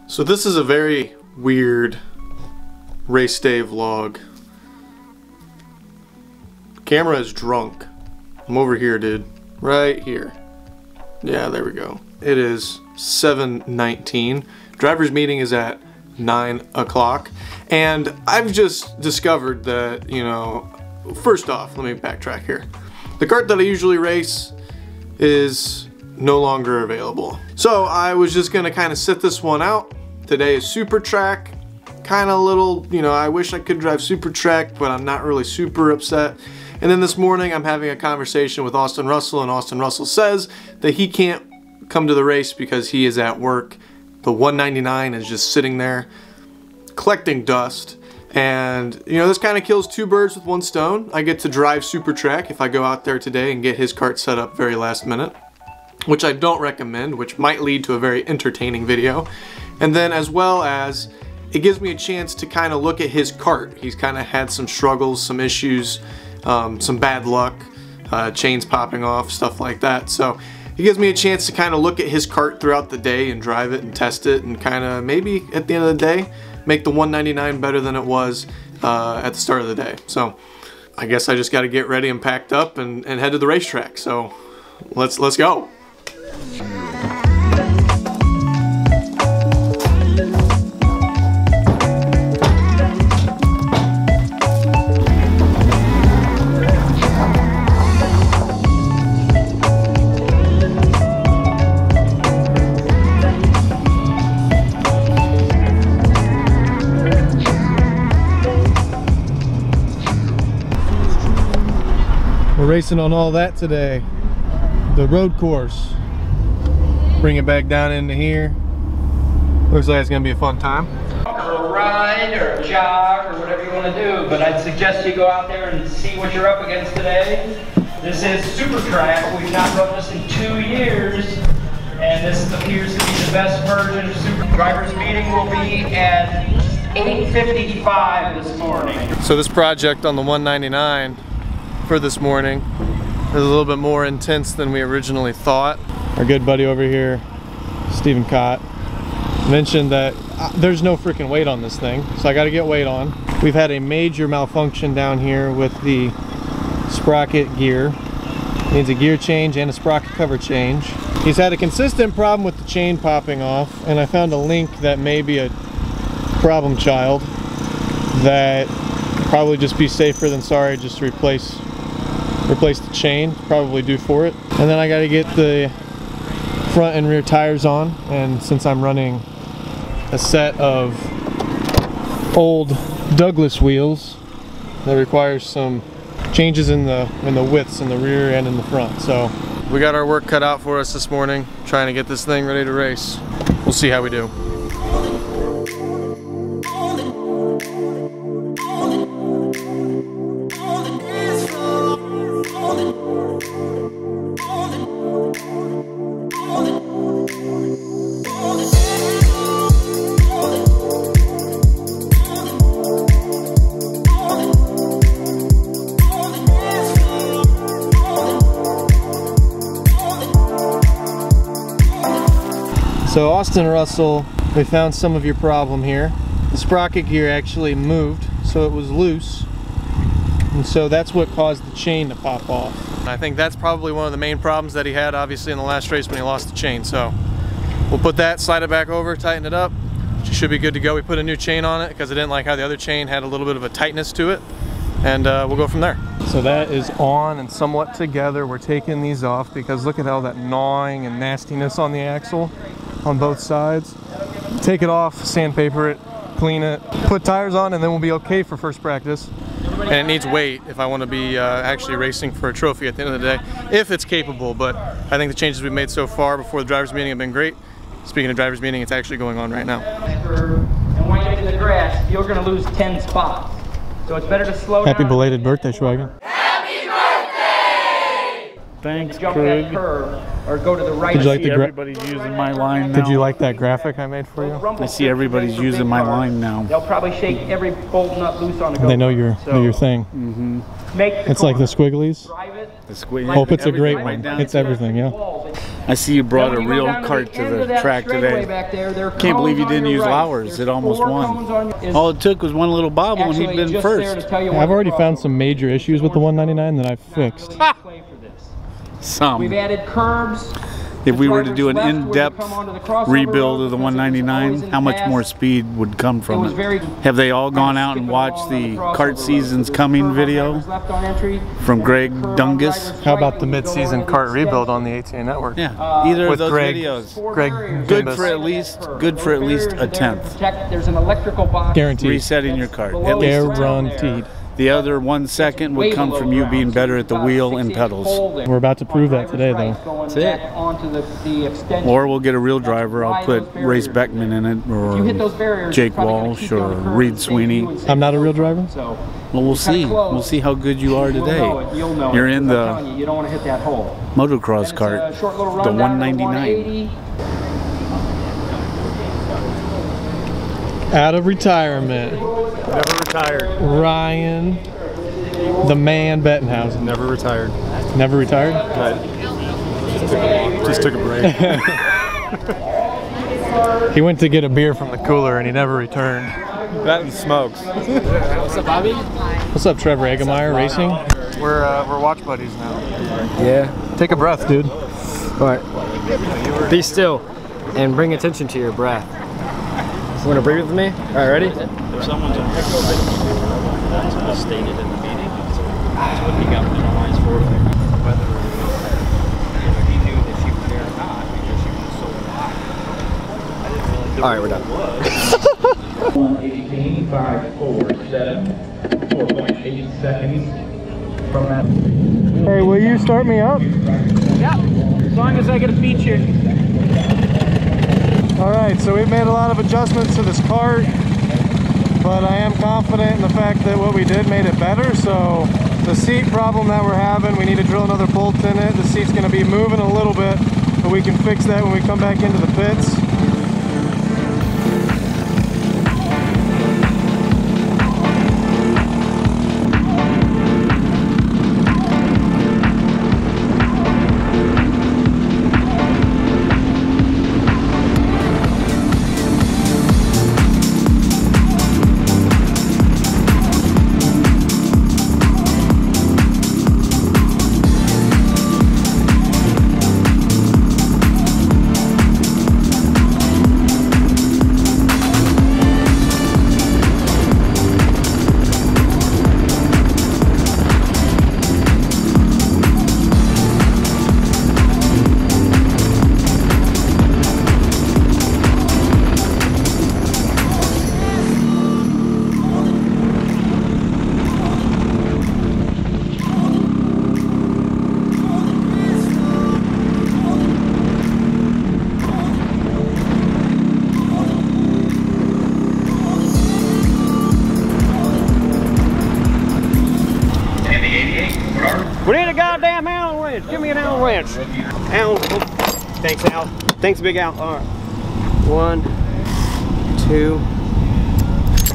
So this is a very weird race day vlog. Camera is drunk. I'm over here, dude. Right here. Yeah, there we go. It is 7:19. Driver's meeting is at 9 o'clock. And I've just discovered that, you know, first off, let me backtrack here. The kart that I usually race is no longer available. So I was just gonna kind of sit this one out. Today is SuperTrack. Kind of little, you know, I wish I could drive SuperTrack, but I'm not really super upset. And then this morning I'm having a conversation with Austin Russell, and Austin Russell says that he can't come to the race because he is at work. The 199 is just sitting there collecting dust. And, you know, this kind of kills two birds with one stone. I get to drive SuperTrack if I go out there today and get his kart set up very last minute, which I don't recommend, which might lead to a very entertaining video. And then as well as it gives me a chance to kind of look at his kart. He's kind of had some struggles, some issues, some bad luck, chains popping off, stuff like that. So it gives me a chance to kind of look at his kart throughout the day and drive it and test it and kind of maybe at the end of the day make the 199 better than it was at the start of the day. So I guess I just got to get ready and packed up and head to the racetrack. So let's go. Racing on all that today. The road course. Bring it back down into here. Looks like it's gonna be a fun time. Or a ride or a jog or whatever you want to do, but I'd suggest you go out there and see what you're up against today. This is SuperTrack. We've not run this in 2 years, and this appears to be the best version of Super. Driver's meeting will be at 8:55 this morning. So this project on the 199 for this morning is a little bit more intense than we originally thought. Our good buddy over here, Stephen Cott, mentioned that there's no freaking weight on this thing, so I got to get weight on. We've had a major malfunction down here with the sprocket gear. Needs a gear change and a sprocket cover change. He's had a consistent problem with the chain popping off, and I found a link that may be a problem child that probably just be safer than sorry just to replace the chain, probably due for it. And then I got to get the front and rear tires on, and since I'm running a set of old Douglas wheels, that requires some changes in the widths in the rear and in the front. So we got our work cut out for us this morning, trying to get this thing ready to race. We'll see how we do. So Austin Russell, we found some of your problem here. The sprocket gear actually moved, so it was loose, and so that's what caused the chain to pop off. I think that's probably one of the main problems that he had, obviously, in the last race when he lost the chain. So we'll put that, slide it back over, tighten it up. She should be good to go. We put a new chain on it because I didn't like how the other chain had a little bit of a tightness to it, and we'll go from there. So that is on and somewhat together. We're taking these off because look at all that gnawing and nastiness on the axle on both sides. Take it off, sandpaper it, clean it, put tires on, and then we'll be okay for first practice. And it needs weight if I want to be actually racing for a trophy at the end of the day, if it's capable. But I think the changes we've made so far before the driver's meeting have been great. Speaking of driver's meeting, it's actually going on right now. And when you get to the grass, you're going to lose 10 spots. So it's better to slow down. Happy belated birthday, Schwagen. Happy birthday! Thanks, jump Krug. that curve or go to the right. Did you like the Everybody's using my line now. Did you like that graphic I made for you? I see everybody's using my line now. They'll probably shake every bolt nut loose on the go. They know your thing. Mm-hmm. It's like the squigglies. Hope it's a great one. It's everything, yeah. I see you brought a real cart to the track today. Can't believe you didn't use ours. It almost won. All it took was one little bobble and he'd been first. I've already found some major issues with the 199 that I've fixed. Some. We've added curbs. If we were to do an in-depth rebuild of the 199, how much more speed would come from it? Have they all gone out and watched the Kart Seasons Coming video from Greg Dungus? How about the mid-season kart rebuild on the ATA network? Yeah, either of With those Greg, videos. Greg Good for at least a tenth. There's an electrical box. Guaranteed. Resetting your kart. At least a tenth. Guaranteed. The other 1 second would come from you being better at the wheel and pedals. We're about to prove that today, though. That's it. Or we'll get a real driver. I'll put Race Beckman in it, or Jake Walsh, or Reed Sweeney. I'm not a real driver? Well, we'll see. We'll see how good you are today. You're in the motocross kart, the 199. Out of retirement. Never retired. Ryan, the man Bettenhausen. Never retired. Never retired? Just took a break. He went to get a beer from the cooler and he never returned. That and smokes. What's up, Bobby? What's up, Trevor Eggemeyer Racing? We're watch buddies now. Yeah. Take a breath, dude. All right. Be still and bring attention to your breath. You want to breathe with me? All right, ready? If someone's on that's what's stated in the meeting, that's what he got penalized for. Whether he knew that she was there or not, because she was so high. All right, we're done. 118, 547, 4.8 seconds from that. Hey, will you start me up? Yeah, as long as I get a feature. Alright, so we've made a lot of adjustments to this kart, but I am confident in the fact that what we did made it better. So the seat problem that we're having, we need to drill another bolt in it. The seat's going to be moving a little bit, but we can fix that when we come back into the pits. We need a goddamn Allen wrench. Give me an Allen wrench. Allen. Oh. Thanks, Al. Thanks, Big Al. All right. 1, 2,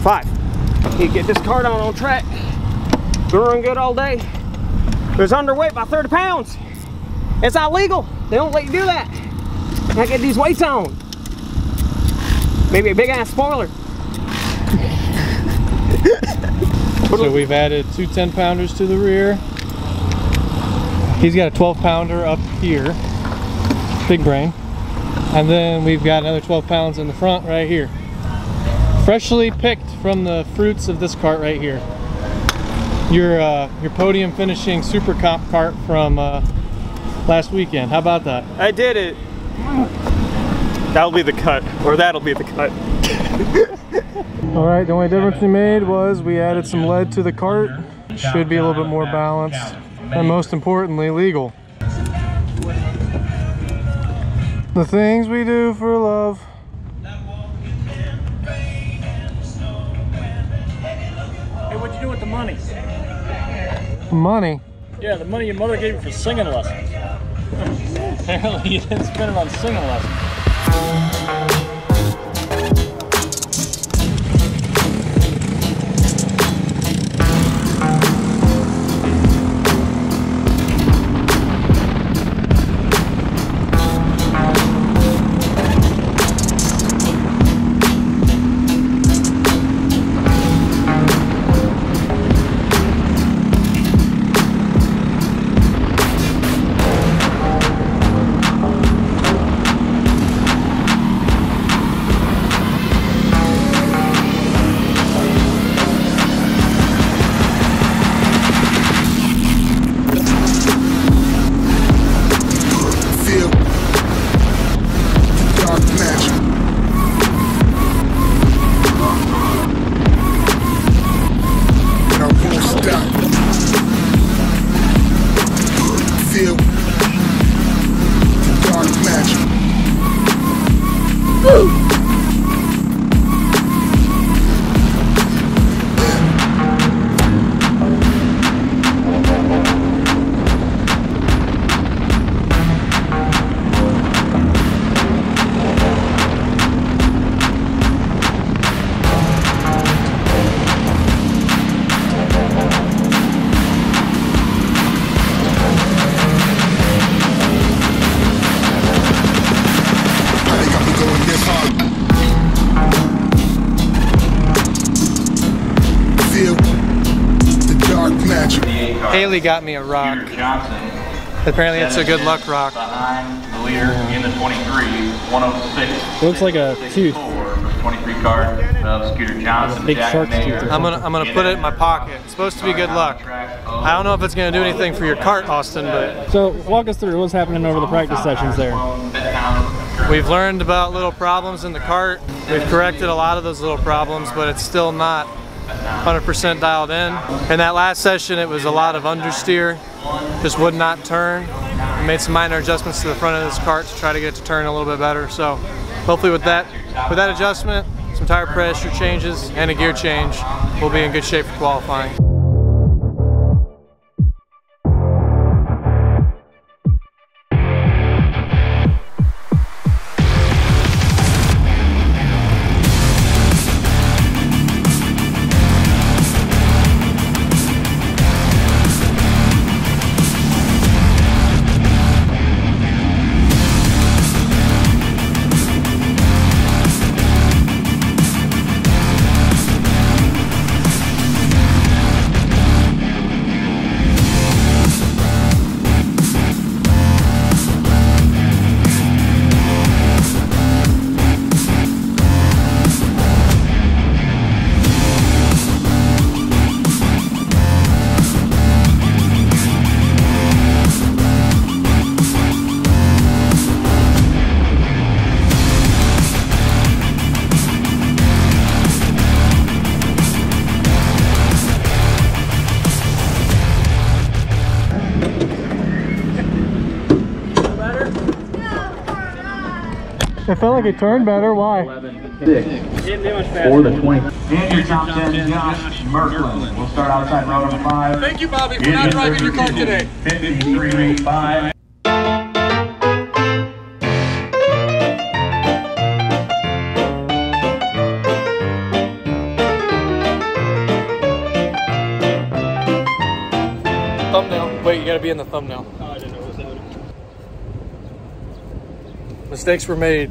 5. Need to get this cart on track. Been running good all day. It was underweight by 30 pounds. It's illegal. They don't let you do that. I get these weights on. Maybe a big ass spoiler. So we've added 2 10-pounders to the rear. He's got a 12-pounder up here, big brain. And then we've got another 12 pounds in the front right here. Freshly picked from the fruits of this kart right here. Your podium finishing super comp kart from last weekend. How about that? I did it. That'll be the cut, or that'll be the cut. All right, the only difference we made was we added some lead to the cart. Should be a little bit more balanced, and most importantly, legal. The things we do for love. Hey, what'd you do with the money? Money? Yeah, the money your mother gave you for singing lessons. Apparently you didn't spend it on singing lessons. Haley got me a rock. Apparently it's a good luck rock. Behind the leader in the 23, 106. It looks like a tooth. 23 card, Scooter Johnson. Big shark tooth. I'm gonna put it in my pocket. It's supposed to be good luck. I don't know if it's gonna do anything for your cart, Austin, but So walk us through what's happening over the practice sessions there. we've learned about little problems in the cart. We've corrected a lot of those little problems, but it's still not 100% dialed in. In that last session, it was a lot of understeer, just would not turn. We made some minor adjustments to the front of this cart to try to get it to turn a little bit better. So hopefully with that adjustment, some tire pressure changes, and a gear change, we'll be in good shape for qualifying. It felt like it turned better. Why? 6 for the 20. And your top 10, Josh Merklin. We'll start outside row number 5. Thank you, Bobby, for not driving your car today. 53.5. Thumbnail. Wait, you gotta be in the thumbnail. Mistakes were made.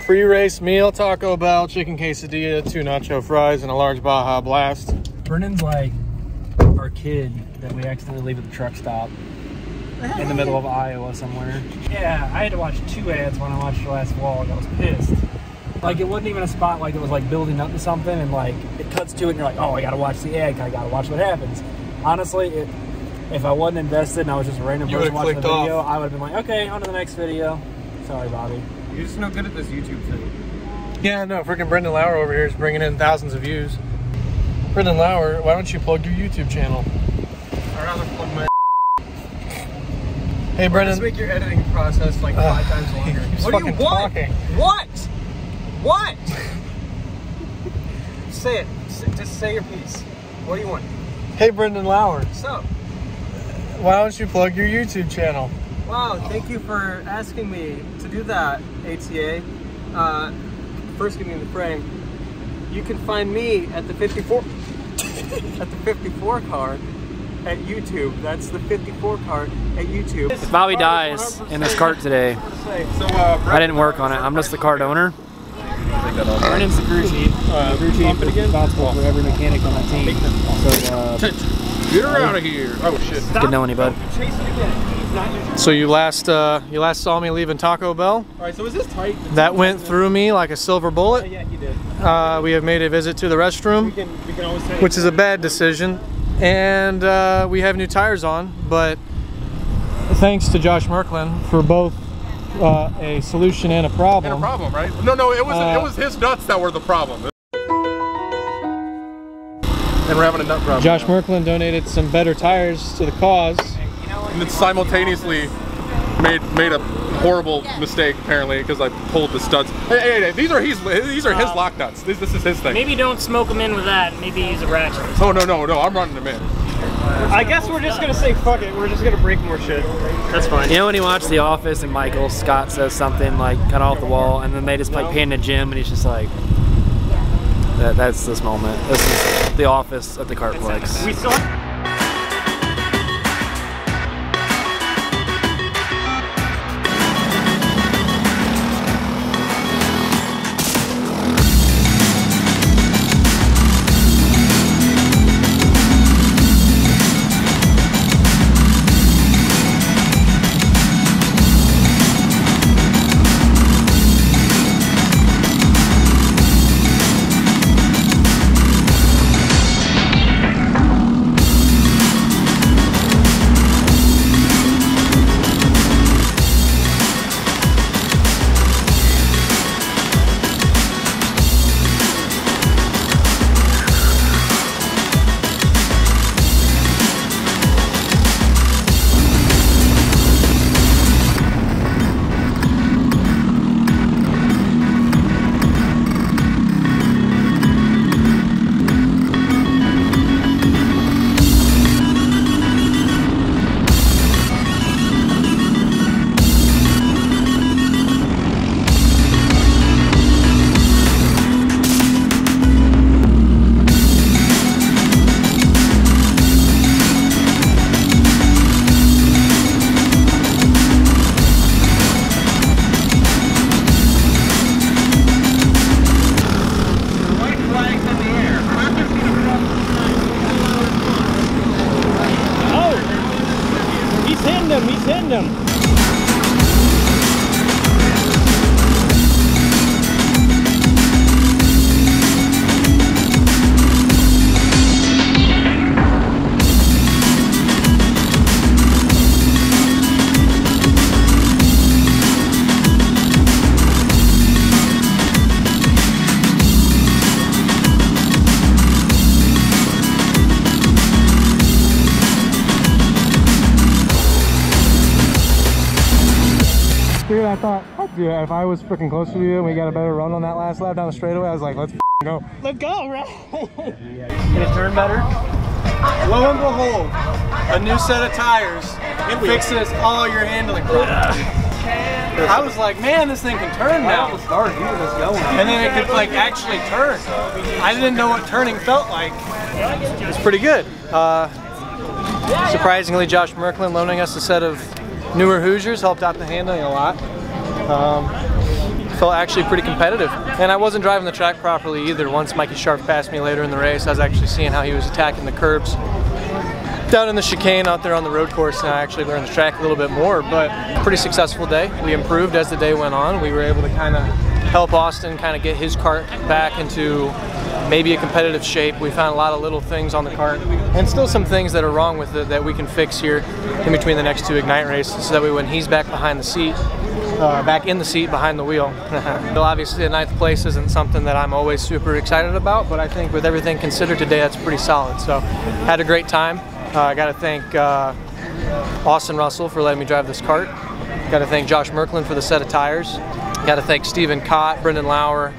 Pre-race meal, Taco Bell, chicken quesadilla, 2 nacho fries, and a large Baja Blast. Brennan's like our kid that we accidentally leave at the truck stop in the middle of Iowa somewhere. Yeah, I had to watch 2 ads when I watched the last vlog. I was pissed. Like, it wasn't even a spot like it was like building up to something, and like it cuts to it and you're like, oh, I gotta watch the ad, I gotta watch what happens. Honestly, if I wasn't invested and I was just a random person watching the video, I would have been like, okay, on to the next video. Sorry, Bobby. You're just no good at this YouTube thing. Yeah, no, freaking Brendan Lauer over here is bringing in thousands of views. Brendan Lauer, why don't you plug your YouTube channel? I'd rather plug my. Hey, Brendan. Just make your editing process like 5 times longer. What do you want? What? What? Say it. Just say your piece. What do you want? Hey, Brendan Lauer. So. Why don't you plug your YouTube channel? Wow, thank you for asking me to do that, ATA. First give me the frame. You can find me at the 54 at the 54 car at YouTube. That's the 54 car at YouTube. If Bobby dies in this cart today, I didn't work on it. I'm just the cart owner. My name's the crew chief. The crew chief is responsible for every mechanic on the team. So, get her out of here! Oh shit! Good knowing you, bud. So you last saw me leaving Taco Bell. All right, so is this tight? That went through me like a silver bullet. Yeah, he did. We have made a visit to the restroom, We can always say which is a bad decision, and we have new tires on. But thanks to Josh Merklin for both a solution and a problem. And a problem, right? No, it was his nuts that were the problem. And we're having a nut problem. Josh Merklin donated some better tires to the cause. And then simultaneously made a horrible mistake apparently because I pulled the studs. Hey, these are his lock nuts. This is his thing. Maybe don't smoke them in with that. Maybe use a ratchet. Oh no, I'm running them in. I guess we're just gonna say fuck it. We're just gonna break more shit. That's fine. You know when you watch The Office and Michael Scott says something like cut off the wall, and then they just like pan to Jim, and he's just like, that's this moment. This is The Office at the Kartplex. We still He's hitting them. Dude, I thought, dude, if I was freaking closer to you and we got a better run on that last lap down the straightaway, I was like, let's go. Let's go, right? Can it turn better? Lo and behold, a new set of tires fixes all your handling problems. I was like, man, this thing can turn now. And then it could like actually turn. I didn't know what turning felt like. It's pretty good. Surprisingly, Josh Merklin loaning us a set of newer Hoosiers helped out the handling a lot. Felt actually pretty competitive. And I wasn't driving the track properly either. Once Mikey Sharp passed me later in the race, I was actually seeing how he was attacking the curbs down in the chicane out there on the road course, and I actually learned the track a little bit more. But pretty successful day. We improved as the day went on. We were able to kind of help Austin kind of get his kart back into maybe a competitive shape. We found a lot of little things on the kart and still some things that are wrong with it that we can fix here in between the next two Ignite races, so that way when he's back behind the seat, back in the seat behind the wheel. Well, obviously the 9th place isn't something that I'm always super excited about, but I think with everything considered today, that's pretty solid. So had a great time. I got to thank Austin Russell for letting me drive this kart. Got to thank Josh Merklin for the set of tires. Got to thank Stephen Kott, Brendan Lauer.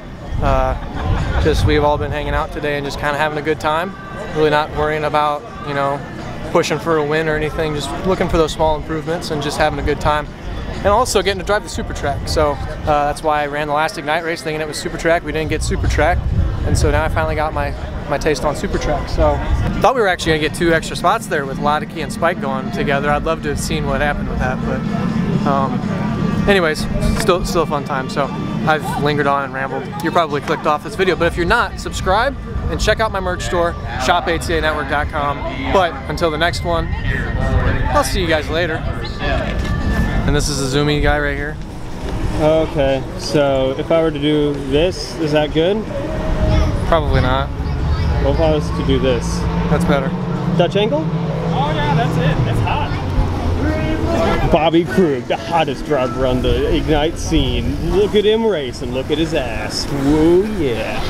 We've all been hanging out today and just kind of having a good time. Really not worrying about, you know, pushing for a win or anything, just looking for those small improvements and just having a good time. And also getting to drive the SuperTrack. So that's why I ran the last Ignite race thinking it was SuperTrack. We didn't get SuperTrack. And so now I finally got my taste on SuperTrack. So thought we were actually gonna get 2 extra spots there with Lodicki and Spike going together. I'd love to have seen what happened with that, but anyways, still a fun time. So I've lingered on and rambled. You're probably clicked off this video, but if you're not, subscribe and check out my merch store, shop8canetwork.com. But until the next one, I'll see you guys later. And this is the zoomy guy right here. Okay, so if I were to do this, is that good? Probably not. What if I was to do this? That's better. Dutch angle? Oh yeah, that's it. That's hot. Bobby Krug, the hottest driver on the Ignite scene. Look at him race and look at his ass. Whoa, yeah.